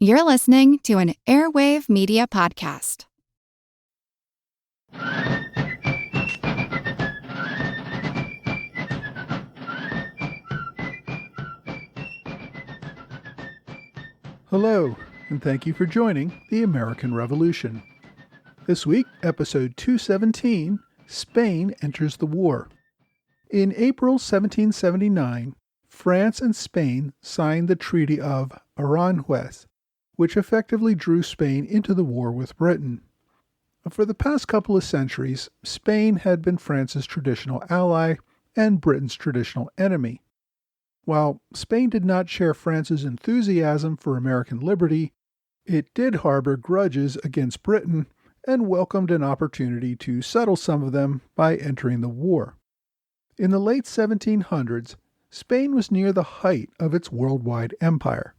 You're listening to an Airwave Media Podcast. Hello, and thank you for joining the American Revolution. This week, episode 217, Spain Enters the War. In April 1779, France and Spain signed the Treaty of Aranjuez, which effectively drew Spain into the war with Britain. For the past couple of centuries, Spain had been France's traditional ally and Britain's traditional enemy. While Spain did not share France's enthusiasm for American liberty, it did harbor grudges against Britain and welcomed an opportunity to settle some of them by entering the war. In the late 1700s, Spain was near the height of its worldwide empire.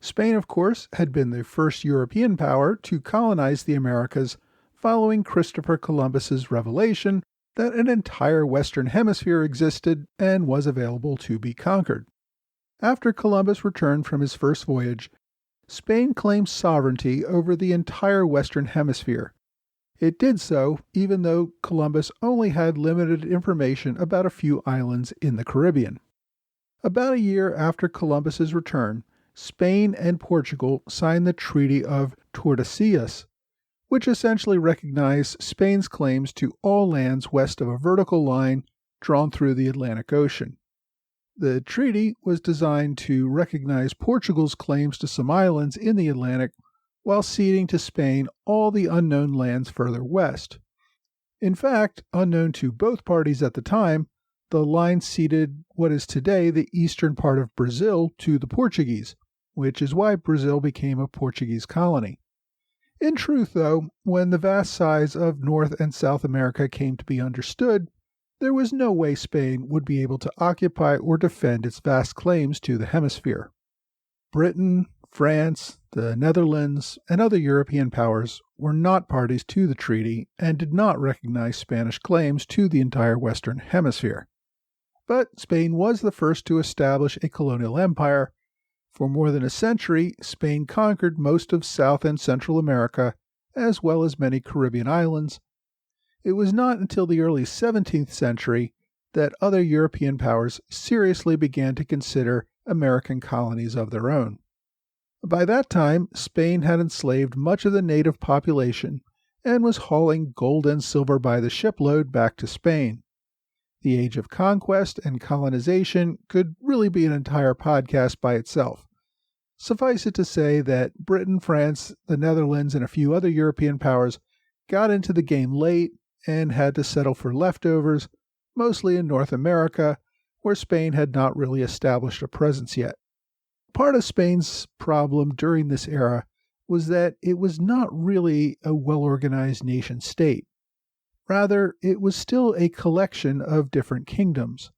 Spain, of course, had been the first European power to colonize the Americas following Christopher Columbus's revelation that an entire Western Hemisphere existed and was available to be conquered. After Columbus returned from his first voyage, Spain claimed sovereignty over the entire Western Hemisphere. It did so even though Columbus only had limited information about a few islands in the Caribbean. About a year after Columbus's return, Spain and Portugal signed the Treaty of Tordesillas, which essentially recognized Spain's claims to all lands west of a vertical line drawn through the Atlantic Ocean. The treaty was designed to recognize Portugal's claims to some islands in the Atlantic while ceding to Spain all the unknown lands further west. In fact, unknown to both parties at the time, the line ceded what is today the eastern part of Brazil to the Portuguese, which is why Brazil became a Portuguese colony. In truth, though, when the vast size of North and South America came to be understood, there was no way Spain would be able to occupy or defend its vast claims to the hemisphere. Britain, France, the Netherlands, and other European powers were not parties to the treaty and did not recognize Spanish claims to the entire Western Hemisphere. But Spain was the first to establish a colonial empire. For more than a century, Spain conquered most of South and Central America, as well as many Caribbean islands. It was not until the early 17th century that other European powers seriously began to consider American colonies of their own. By that time, Spain had enslaved much of the native population and was hauling gold and silver by the shipload back to Spain. The age of conquest and colonization could really be an entire podcast by itself. Suffice it to say that Britain, France, the Netherlands, and a few other European powers got into the game late and had to settle for leftovers, mostly in North America, where Spain had not really established a presence yet. Part of Spain's problem during this era was that it was not really a well-organized nation-state. Rather, it was still a collection of different kingdoms.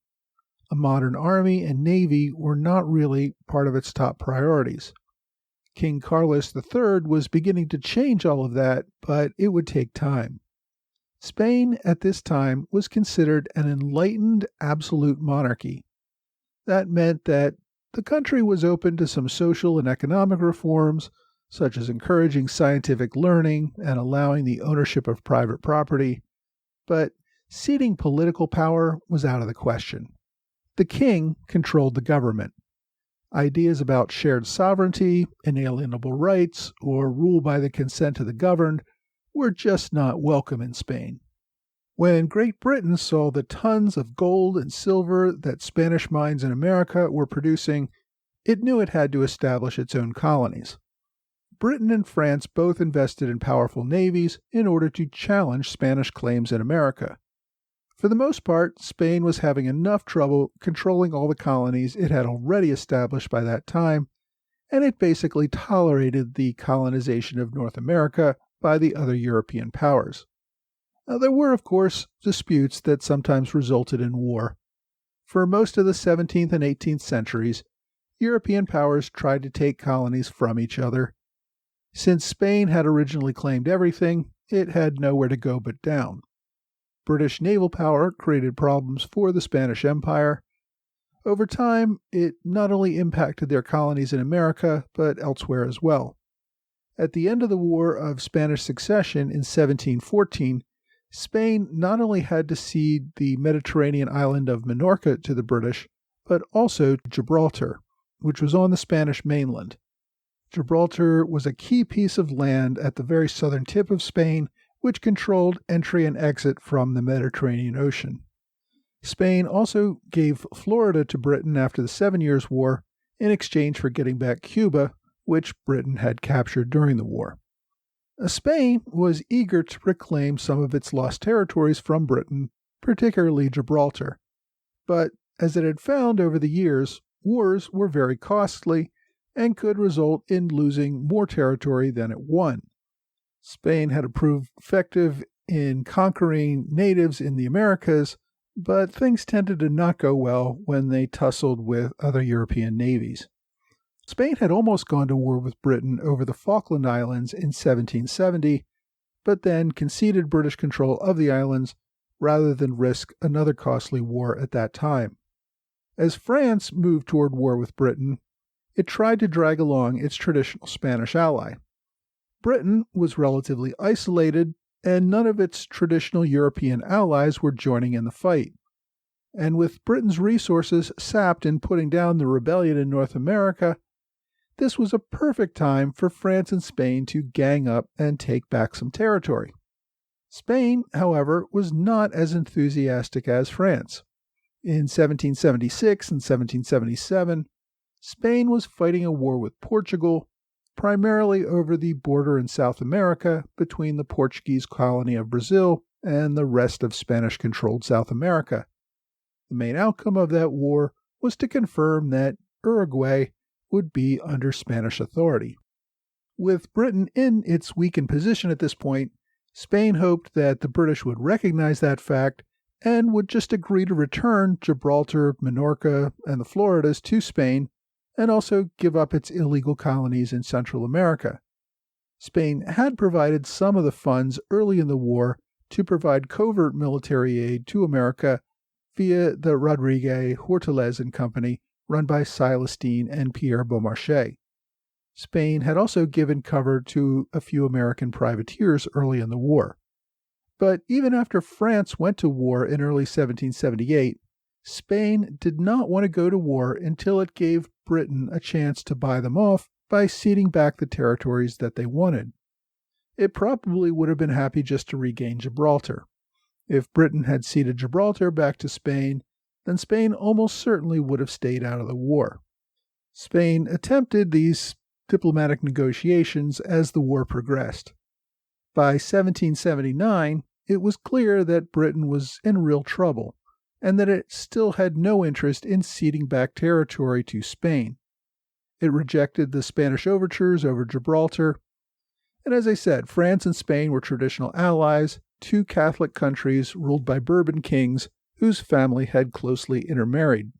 A modern army and navy were not really part of its top priorities. King Carlos III was beginning to change all of that, but it would take time. Spain at this time was considered an enlightened absolute monarchy. That meant that the country was open to some social and economic reforms, such as encouraging scientific learning and allowing the ownership of private property, but ceding political power was out of the question. The king controlled the government. Ideas about shared sovereignty, inalienable rights, or rule by the consent of the governed were just not welcome in Spain. When Great Britain saw the tons of gold and silver that Spanish mines in America were producing, it knew it had to establish its own colonies. Britain and France both invested in powerful navies in order to challenge Spanish claims in America. For the most part, Spain was having enough trouble controlling all the colonies it had already established by that time, and it basically tolerated the colonization of North America by the other European powers. Now, there were, of course, disputes that sometimes resulted in war. For most of the 17th and 18th centuries, European powers tried to take colonies from each other. Since Spain had originally claimed everything, it had nowhere to go but down. British naval power created problems for the Spanish Empire. Over time, it not only impacted their colonies in America, but elsewhere as well. At the end of the War of Spanish Succession in 1714, Spain not only had to cede the Mediterranean island of Menorca to the British, but also Gibraltar, which was on the Spanish mainland. Gibraltar was a key piece of land at the very southern tip of Spain, which controlled entry and exit from the Mediterranean Ocean. Spain also gave Florida to Britain after the 7 Years' War in exchange for getting back Cuba, which Britain had captured during the war. Spain was eager to reclaim some of its lost territories from Britain, particularly Gibraltar. But as it had found over the years, wars were very costly and could result in losing more territory than it won. Spain had proved effective in conquering natives in the Americas, but things tended to not go well when they tussled with other European navies. Spain had almost gone to war with Britain over the Falkland Islands in 1770, but then conceded British control of the islands rather than risk another costly war at that time. As France moved toward war with Britain, it tried to drag along its traditional Spanish ally. Britain was relatively isolated, and none of its traditional European allies were joining in the fight. And with Britain's resources sapped in putting down the rebellion in North America, this was a perfect time for France and Spain to gang up and take back some territory. Spain, however, was not as enthusiastic as France. In 1776 and 1777, Spain was fighting a war with Portugal, primarily over the border in South America between the Portuguese colony of Brazil and the rest of Spanish-controlled South America. The main outcome of that war was to confirm that Uruguay would be under Spanish authority. With Britain in its weakened position at this point, Spain hoped that the British would recognize that fact and would just agree to return Gibraltar, Menorca, and the Floridas to Spain, and also give up its illegal colonies in Central America. Spain had provided some of the funds early in the war to provide covert military aid to America via the Rodriguez, Hortalez and Company, run by Silas Deane and Pierre Beaumarchais. Spain had also given cover to a few American privateers early in the war. But even after France went to war in early 1778, Spain did not want to go to war until it gave Britain a chance to buy them off by ceding back the territories that they wanted. It probably would have been happy just to regain Gibraltar. If Britain had ceded Gibraltar back to Spain, then Spain almost certainly would have stayed out of the war. Spain attempted these diplomatic negotiations as the war progressed. By 1779, it was clear that Britain was in real trouble, and that it still had no interest in ceding back territory to Spain. It rejected the Spanish overtures over Gibraltar, and as I said, France and Spain were traditional allies, two Catholic countries ruled by Bourbon kings whose family had closely intermarried.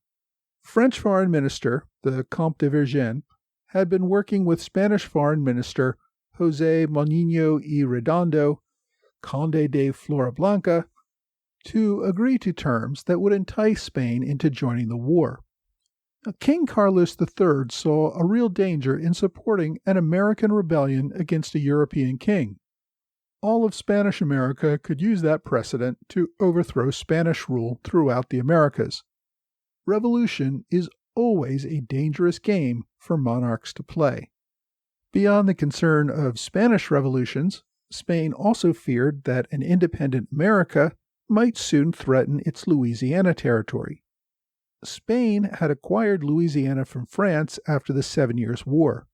French Foreign Minister, the Comte de Vergennes, had been working with Spanish Foreign Minister José Moñino y Redondo, Conde de Floridablanca, to agree to terms that would entice Spain into joining the war. King Carlos III saw a real danger in supporting an American rebellion against a European king. All of Spanish America could use that precedent to overthrow Spanish rule throughout the Americas. Revolution is always a dangerous game for monarchs to play. Beyond the concern of Spanish revolutions, Spain also feared that an independent America might soon threaten its Louisiana territory. Spain had acquired Louisiana from France after the 7 Years' War.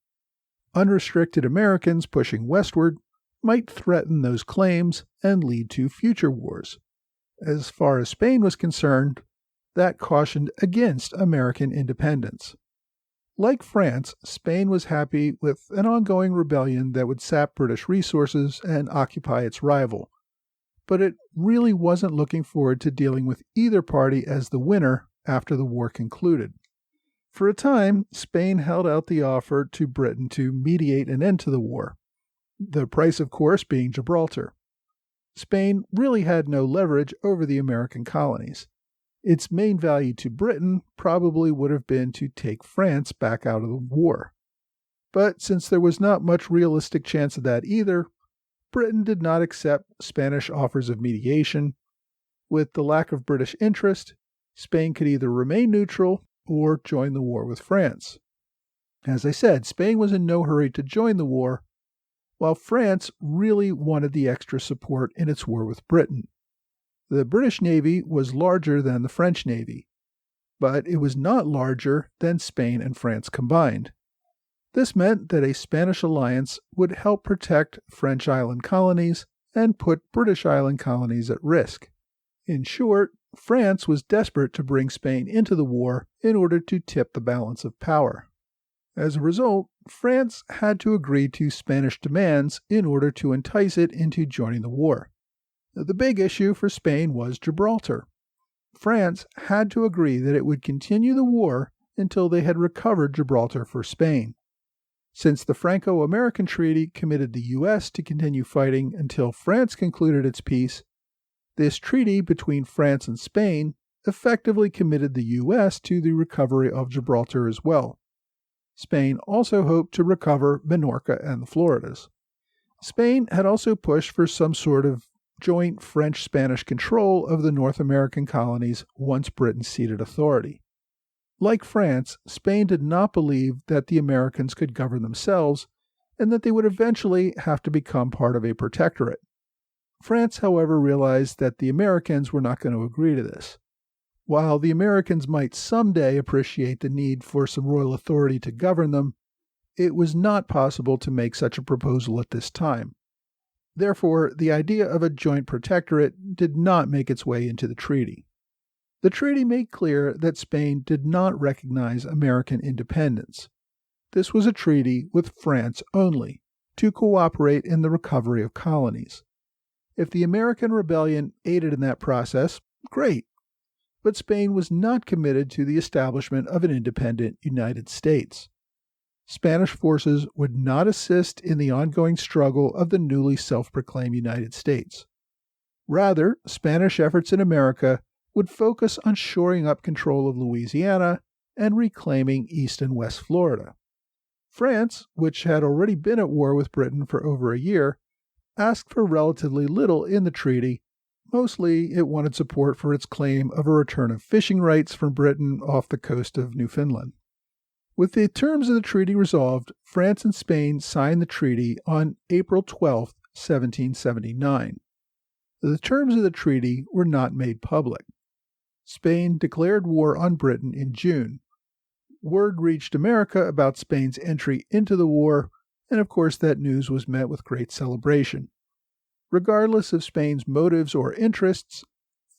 Unrestricted Americans pushing westward might threaten those claims and lead to future wars. As far as Spain was concerned, that cautioned against American independence. Like France, Spain was happy with an ongoing rebellion that would sap British resources and occupy its rival. But it really wasn't looking forward to dealing with either party as the winner after the war concluded. For a time, Spain held out the offer to Britain to mediate an end to the war, the price, of course, being Gibraltar. Spain really had no leverage over the American colonies. Its main value to Britain probably would have been to take France back out of the war. But since there was not much realistic chance of that either, Britain did not accept Spanish offers of mediation. With the lack of British interest, Spain could either remain neutral or join the war with France. As I said, Spain was in no hurry to join the war, while France really wanted the extra support in its war with Britain. The British Navy was larger than the French Navy, but it was not larger than Spain and France combined. This meant that a Spanish alliance would help protect French island colonies and put British island colonies at risk. In short, France was desperate to bring Spain into the war in order to tip the balance of power. As a result, France had to agree to Spanish demands in order to entice it into joining the war. The big issue for Spain was Gibraltar. France had to agree that it would continue the war until they had recovered Gibraltar for Spain. Since the Franco-American Treaty committed the U.S. to continue fighting until France concluded its peace, this treaty between France and Spain effectively committed the U.S. to the recovery of Gibraltar as well. Spain also hoped to recover Menorca and the Floridas. Spain had also pushed for some sort of joint French-Spanish control of the North American colonies once Britain ceded authority. Like France, Spain did not believe that the Americans could govern themselves and that they would eventually have to become part of a protectorate. France, however, realized that the Americans were not going to agree to this. While the Americans might someday appreciate the need for some royal authority to govern them, it was not possible to make such a proposal at this time. Therefore, the idea of a joint protectorate did not make its way into the treaty. The treaty made clear that Spain did not recognize American independence. This was a treaty with France only, to cooperate in the recovery of colonies. If the American rebellion aided in that process, great. But Spain was not committed to the establishment of an independent United States. Spanish forces would not assist in the ongoing struggle of the newly self-proclaimed United States. Rather, Spanish efforts in America would focus on shoring up control of Louisiana and reclaiming East and West Florida. France, which had already been at war with Britain for over a year, asked for relatively little in the treaty. Mostly, it wanted support for its claim of a return of fishing rights from Britain off the coast of Newfoundland. With the terms of the treaty resolved, France and Spain signed the treaty on April 12, 1779. The terms of the treaty were not made public. Spain declared war on Britain in June. Word reached America about Spain's entry into the war, and of course that news was met with great celebration. Regardless of Spain's motives or interests,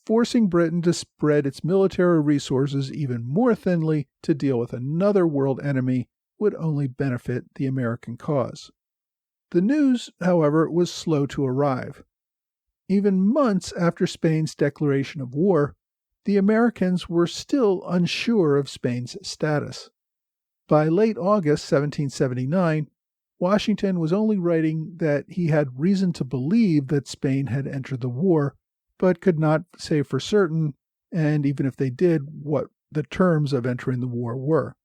forcing Britain to spread its military resources even more thinly to deal with another world enemy would only benefit the American cause. The news, however, was slow to arrive. Even months after Spain's declaration of war, the Americans were still unsure of Spain's status. By late August 1779, Washington was only writing that he had reason to believe that Spain had entered the war, but could not say for certain, and even if they did, what the terms of entering the war were.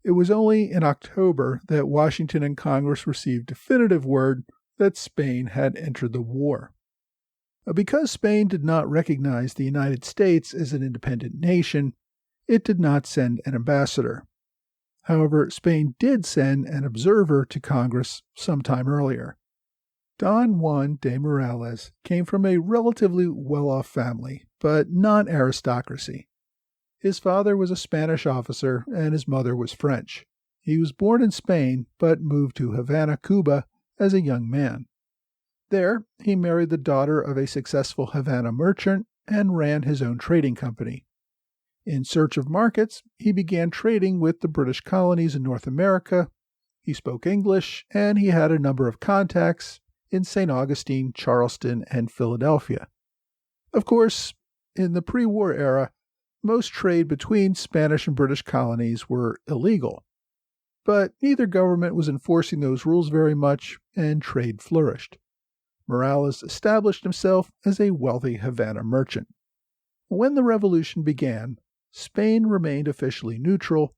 It was only in October that Washington and Congress received definitive word that Spain had entered the war. Because Spain did not recognize the United States as an independent nation, it did not send an ambassador. However, Spain did send an observer to Congress sometime earlier. Don Juan de Morales came from a relatively well-off family, but not aristocracy. His father was a Spanish officer and his mother was French. He was born in Spain, but moved to Havana, Cuba, as a young man. There, he married the daughter of a successful Havana merchant and ran his own trading company. In search of markets, he began trading with the British colonies in North America. He spoke English, and he had a number of contacts in St. Augustine, Charleston, and Philadelphia. Of course, in the pre-war era, most trade between Spanish and British colonies were illegal. But neither government was enforcing those rules very much, and trade flourished. Morales established himself as a wealthy Havana merchant. When the revolution began, Spain remained officially neutral,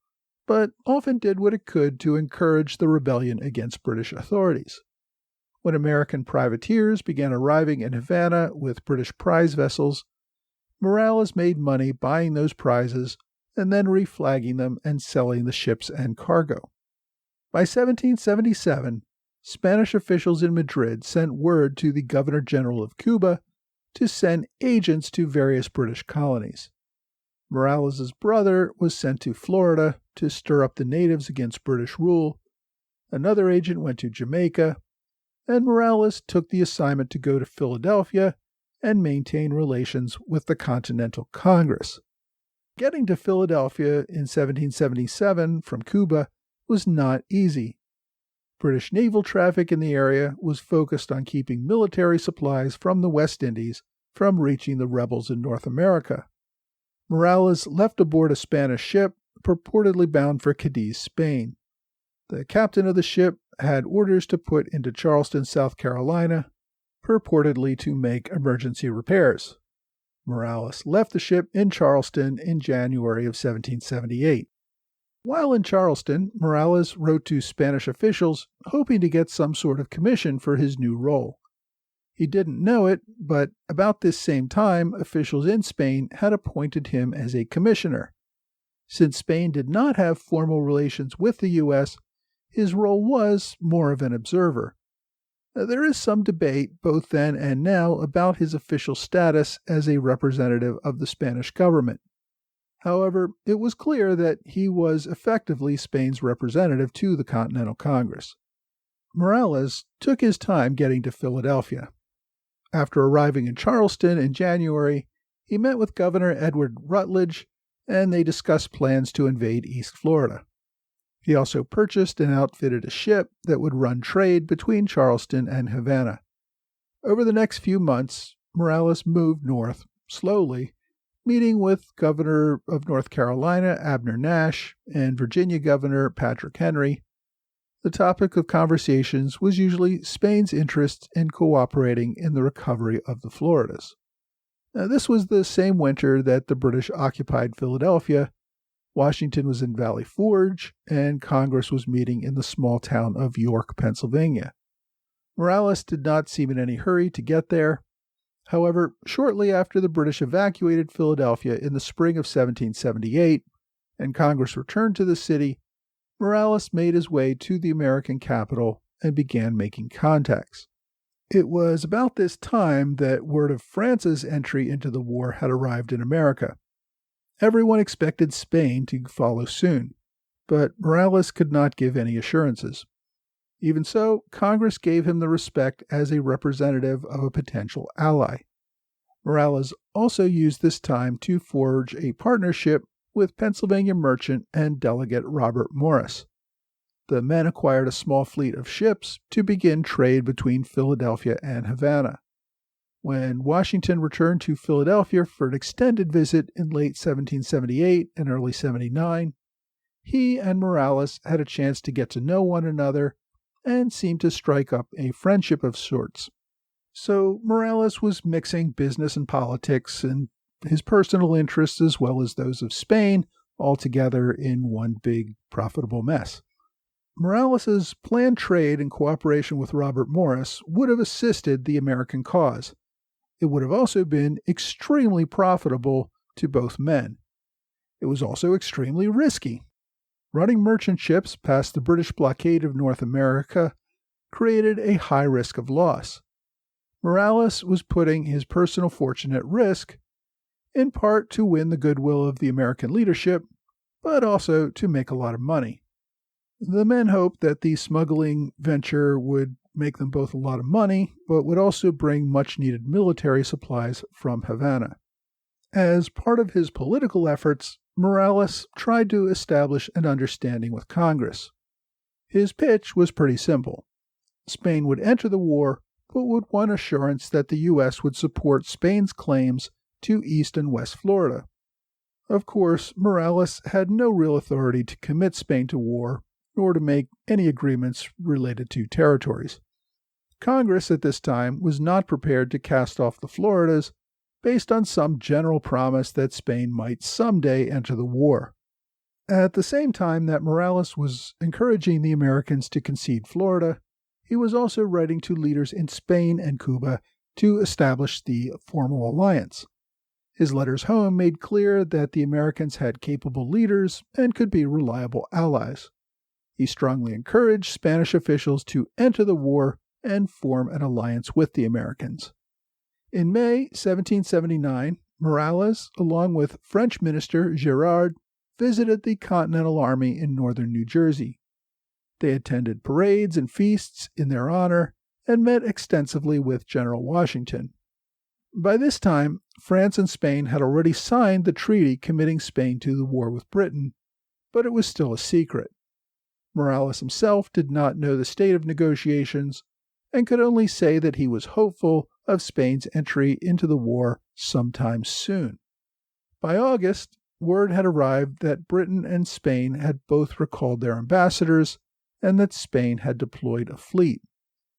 but often did what it could to encourage the rebellion against British authorities. When American privateers began arriving in Havana with British prize vessels, Morales made money buying those prizes and then reflagging them and selling the ships and cargo. By 1777, Spanish officials in Madrid sent word to the Governor-General of Cuba to send agents to various British colonies. Morales's brother was sent to Florida to stir up the natives against British rule. Another agent went to Jamaica, and Morales took the assignment to go to Philadelphia and maintain relations with the Continental Congress. Getting to Philadelphia in 1777 from Cuba was not easy. British naval traffic in the area was focused on keeping military supplies from the West Indies from reaching the rebels in North America. Morales left aboard a Spanish ship purportedly bound for Cadiz, Spain. The captain of the ship had orders to put into Charleston, South Carolina, purportedly to make emergency repairs. Morales left the ship in Charleston in January of 1778. While in Charleston, Morales wrote to Spanish officials hoping to get some sort of commission for his new role. He didn't know it, but about this same time, officials in Spain had appointed him as a commissioner. Since Spain did not have formal relations with the U.S., his role was more of an observer. There is some debate, both then and now, about his official status as a representative of the Spanish government. However, it was clear that he was effectively Spain's representative to the Continental Congress. Morales took his time getting to Philadelphia. After arriving in Charleston in January, he met with Governor Edward Rutledge, and they discussed plans to invade East Florida. He also purchased and outfitted a ship that would run trade between Charleston and Havana. Over the next few months, Morales moved north, slowly, meeting with Governor of North Carolina Abner Nash and Virginia Governor Patrick Henry. The topic of conversations was usually Spain's interest in cooperating in the recovery of the Floridas. Now, this was the same winter that the British occupied Philadelphia. Washington was in Valley Forge, and Congress was meeting in the small town of York, Pennsylvania. Morales did not seem in any hurry to get there. However, shortly after the British evacuated Philadelphia in the spring of 1778, and Congress returned to the city, Morales made his way to the American capital and began making contacts. It was about this time that word of France's entry into the war had arrived in America. Everyone expected Spain to follow soon, but Morales could not give any assurances. Even so, Congress gave him the respect as a representative of a potential ally. Morales also used this time to forge a partnership with Pennsylvania merchant and delegate Robert Morris. The men acquired a small fleet of ships to begin trade between Philadelphia and Havana. When Washington returned to Philadelphia for an extended visit in late 1778 and early 79, he and Morales had a chance to get to know one another and seemed to strike up a friendship of sorts. So Morales was mixing business and politics and his personal interests as well as those of Spain all together in one big profitable mess. Morales's planned trade and cooperation with Robert Morris would have assisted the American cause. It would have also been extremely profitable to both men. It was also extremely risky. Running merchant ships past the British blockade of North America created a high risk of loss. Morales was putting his personal fortune at risk, in part to win the goodwill of the American leadership, but also to make a lot of money. The men hoped that the smuggling venture would make them both a lot of money, but would also bring much-needed military supplies from Havana. As part of his political efforts, Morales tried to establish an understanding with Congress. His pitch was pretty simple. Spain would enter the war, but would want assurance that the U.S. would support Spain's claims to East and West Florida. Of course, Morales had no real authority to commit Spain to war, nor to make any agreements related to territories. Congress at this time was not prepared to cast off the Floridas, based on some general promise that Spain might someday enter the war. At the same time that Morales was encouraging the Americans to concede Florida, he was also writing to leaders in Spain and Cuba to establish the formal alliance. His letters home made clear that the Americans had capable leaders and could be reliable allies. He strongly encouraged Spanish officials to enter the war and form an alliance with the Americans. In May 1779, Morales, along with French minister Girard, visited the Continental Army in northern New Jersey. They attended parades and feasts in their honor and met extensively with General Washington. By this time, France and Spain had already signed the treaty committing Spain to the war with Britain, but it was still a secret. Morales himself did not know the state of negotiations and could only say that he was hopeful of Spain's entry into the war sometime soon. By August, word had arrived that Britain and Spain had both recalled their ambassadors and that Spain had deployed a fleet.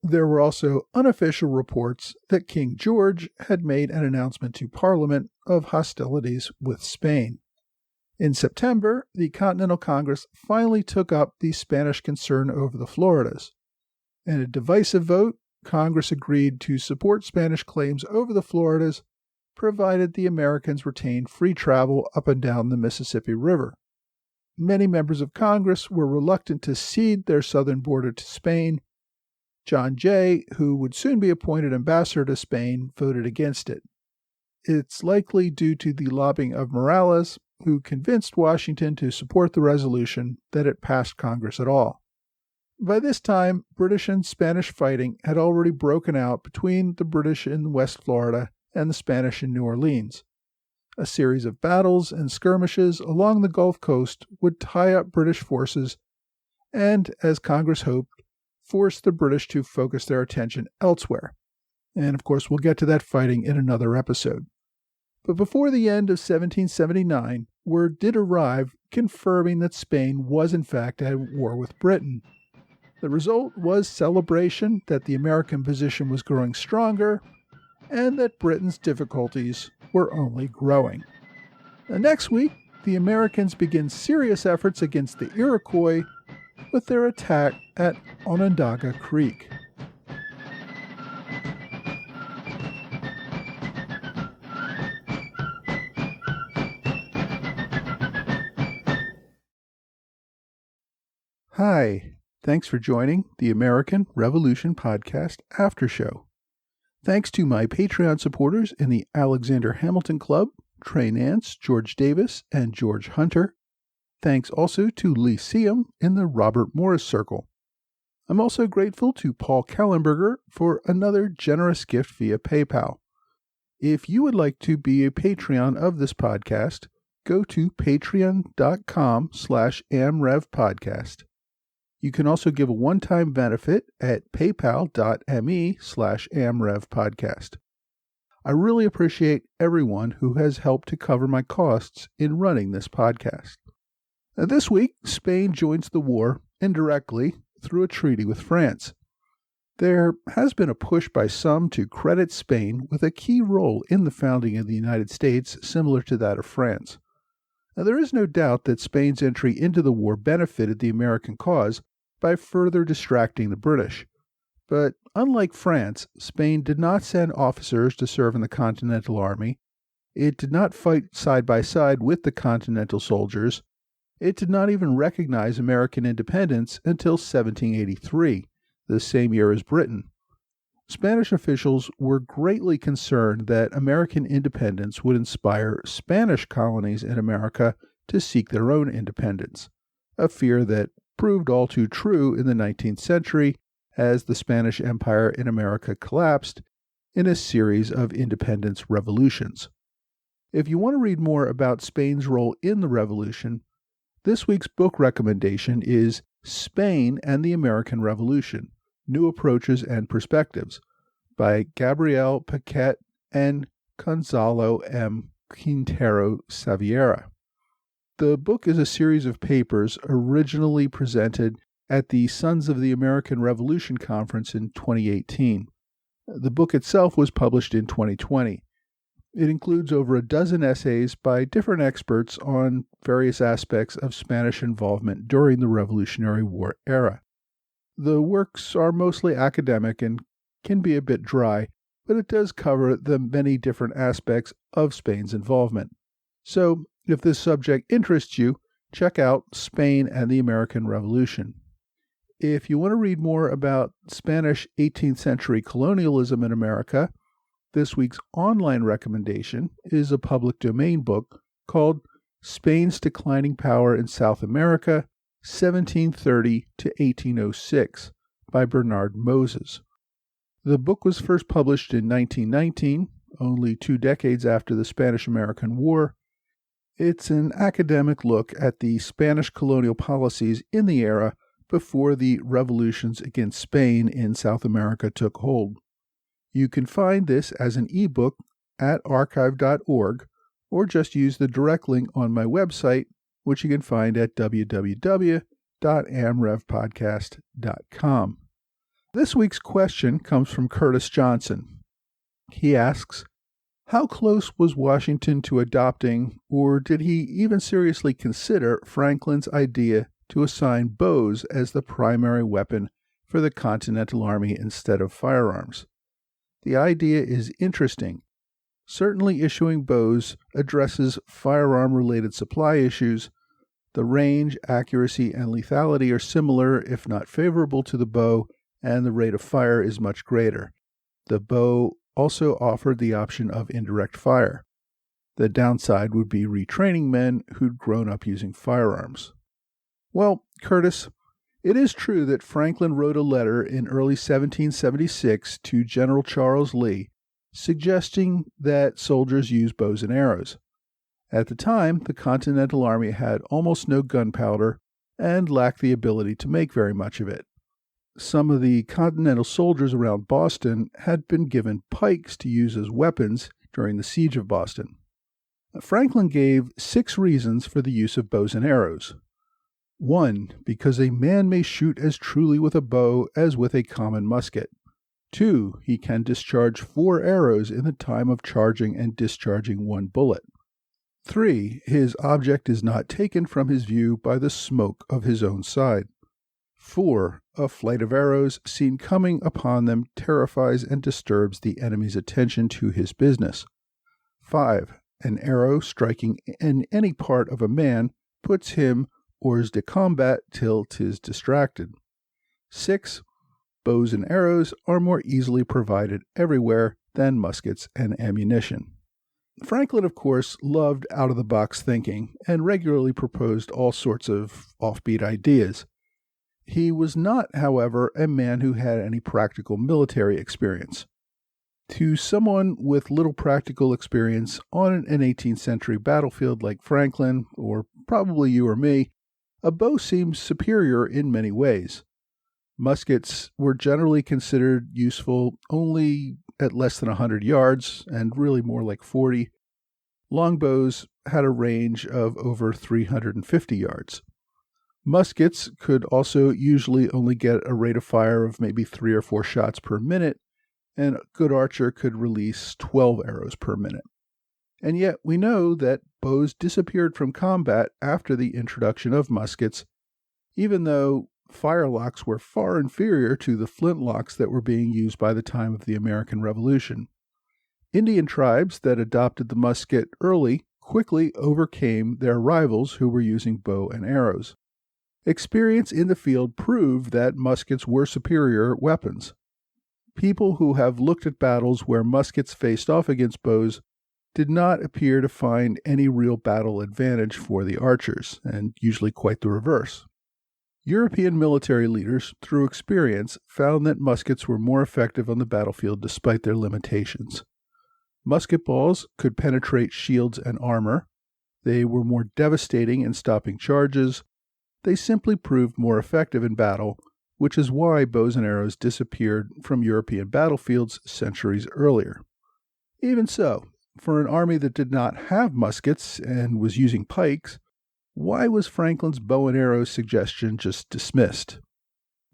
There were also unofficial reports that King George had made an announcement to Parliament of hostilities with Spain. In September, the Continental Congress finally took up the Spanish concern over the Floridas. In a divisive vote, Congress agreed to support Spanish claims over the Floridas, provided the Americans retained free travel up and down the Mississippi River. Many members of Congress were reluctant to cede their southern border to Spain. John Jay, who would soon be appointed ambassador to Spain, voted against it. It's likely due to the lobbying of Morales, who convinced Washington to support the resolution, that it passed Congress at all. By this time, British and Spanish fighting had already broken out between the British in West Florida and the Spanish in New Orleans. A series of battles and skirmishes along the Gulf Coast would tie up British forces and, as Congress hoped, force the British to focus their attention elsewhere. And of course, we'll get to that fighting in another episode. But before the end of 1779, word did arrive confirming that Spain was in fact at war with Britain. The result was celebration that the American position was growing stronger and that Britain's difficulties were only growing. Next week, the Americans begin serious efforts against the Iroquois with their attack at Onondaga Creek. Hi, thanks for joining the American Revolution Podcast After Show. Thanks to my Patreon supporters in the Alexander Hamilton Club, Trey Nance, George Davis, and George Hunter. Thanks also to Lyceum in the Robert Morris Circle. I'm also grateful to Paul Kallenberger for another generous gift via PayPal. If you would like to be a Patreon of this podcast, go to patreon.com/amrevpodcast. You can also give a one-time benefit at paypal.me/amrevpodcast. I really appreciate everyone who has helped to cover my costs in running this podcast. Now, this week, Spain joins the war indirectly through a treaty with France. There has been a push by some to credit Spain with a key role in the founding of the United States, similar to that of France. Now, there is no doubt that Spain's entry into the war benefited the American cause by further distracting the British. But unlike France, Spain did not send officers to serve in the Continental Army. It did not fight side by side with the Continental soldiers. It did not even recognize American independence until 1783, the same year as Britain. Spanish officials were greatly concerned that American independence would inspire Spanish colonies in America to seek their own independence, a fear that proved all too true in the 19th century as the Spanish Empire in America collapsed in a series of independence revolutions. If you want to read more about Spain's role in the revolution, this week's book recommendation is Spain and the American Revolution: New Approaches and Perspectives by Gabriel Paquet and Gonzalo M. Quintero Saviera. The book is a series of papers originally presented at the Sons of the American Revolution Conference in 2018. The book itself was published in 2020. It includes over a dozen essays by different experts on various aspects of Spanish involvement during the Revolutionary War era. The works are mostly academic and can be a bit dry, but it does cover the many different aspects of Spain's involvement. So, if this subject interests you, check out Spain and the American Revolution. If you want to read more about Spanish 18th century colonialism in America, this week's online recommendation is a public domain book called Spain's Declining Power in South America, 1730 to 1806 by Bernard Moses. The book was first published in 1919, only 2 decades after the Spanish-American War. It's an academic look at the Spanish colonial policies in the era before the revolutions against Spain in South America took hold. You can find this as an ebook at archive.org or just use the direct link on my website, which you can find at www.amrevpodcast.com. This week's question comes from Curtis Johnson. He asks, how close was Washington to adopting, or did he even seriously consider Franklin's idea to assign bows as the primary weapon for the Continental Army instead of firearms? The idea is interesting. Certainly issuing bows addresses firearm-related supply issues. The range, accuracy, and lethality are similar, if not favorable to the bow, and the rate of fire is much greater. The bow also offered the option of indirect fire. The downside would be retraining men who'd grown up using firearms. Well, Curtis, it is true that Franklin wrote a letter in early 1776 to General Charles Lee suggesting that soldiers use bows and arrows. At the time, the Continental Army had almost no gunpowder and lacked the ability to make very much of it. Some of the Continental soldiers around Boston had been given pikes to use as weapons during the siege of Boston. Franklin gave 6 reasons for the use of bows and arrows. 1. Because a man may shoot as truly with a bow as with a common musket. 2. He can discharge 4 arrows in the time of charging and discharging 1 bullet. 3. His object is not taken from his view by the smoke of his own side. 4. A flight of arrows seen coming upon them terrifies and disturbs the enemy's attention to his business. 5. An arrow striking in any part of a man puts him hors de combat till 'tis distracted. 6. Bows and arrows are more easily provided everywhere than muskets and ammunition. Franklin, of course, loved out-of-the-box thinking and regularly proposed all sorts of offbeat ideas. He was not, however, a man who had any practical military experience. To someone with little practical experience on an 18th century battlefield like Franklin, or probably you or me, a bow seems superior in many ways. Muskets were generally considered useful only at less than 100 yards, and really more like 40. Longbows had a range of over 350 yards. Muskets could also usually only get a rate of fire of maybe 3 or 4 shots per minute, and a good archer could release 12 arrows per minute. And yet we know that bows disappeared from combat after the introduction of muskets, even though firelocks were far inferior to the flintlocks that were being used by the time of the American Revolution. Indian tribes that adopted the musket early quickly overcame their rivals who were using bow and arrows. Experience in the field proved that muskets were superior weapons. People who have looked at battles where muskets faced off against bows did not appear to find any real battle advantage for the archers, and usually quite the reverse. European military leaders, through experience, found that muskets were more effective on the battlefield despite their limitations. Musket balls could penetrate shields and armor. They were more devastating in stopping charges. They simply proved more effective in battle, which is why bows and arrows disappeared from European battlefields centuries earlier. Even so, for an army that did not have muskets and was using pikes, why was Franklin's bow and arrow suggestion just dismissed?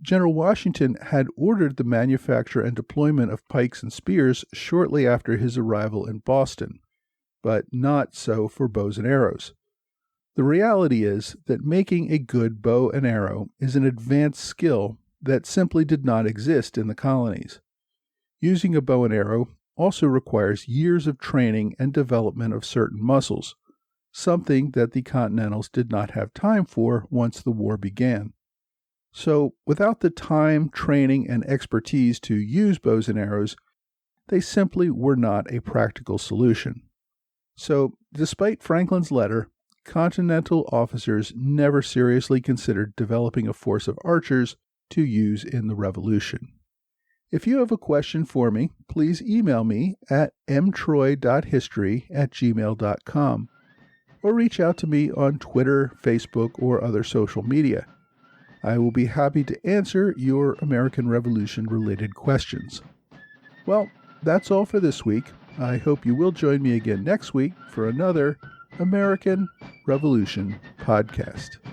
General Washington had ordered the manufacture and deployment of pikes and spears shortly after his arrival in Boston, but not so for bows and arrows. The reality is that making a good bow and arrow is an advanced skill that simply did not exist in the colonies. Using a bow and arrow also requires years of training and development of certain muscles, something that the Continentals did not have time for once the war began. So, without the time, training, and expertise to use bows and arrows, they simply were not a practical solution. So, despite Franklin's letter, Continental officers never seriously considered developing a force of archers to use in the Revolution. If you have a question for me, please email me at mtroy.history@gmail.com or reach out to me on Twitter, Facebook, or other social media. I will be happy to answer your American Revolution-related questions. Well, that's all for this week. I hope you will join me again next week for another American Revolution podcast.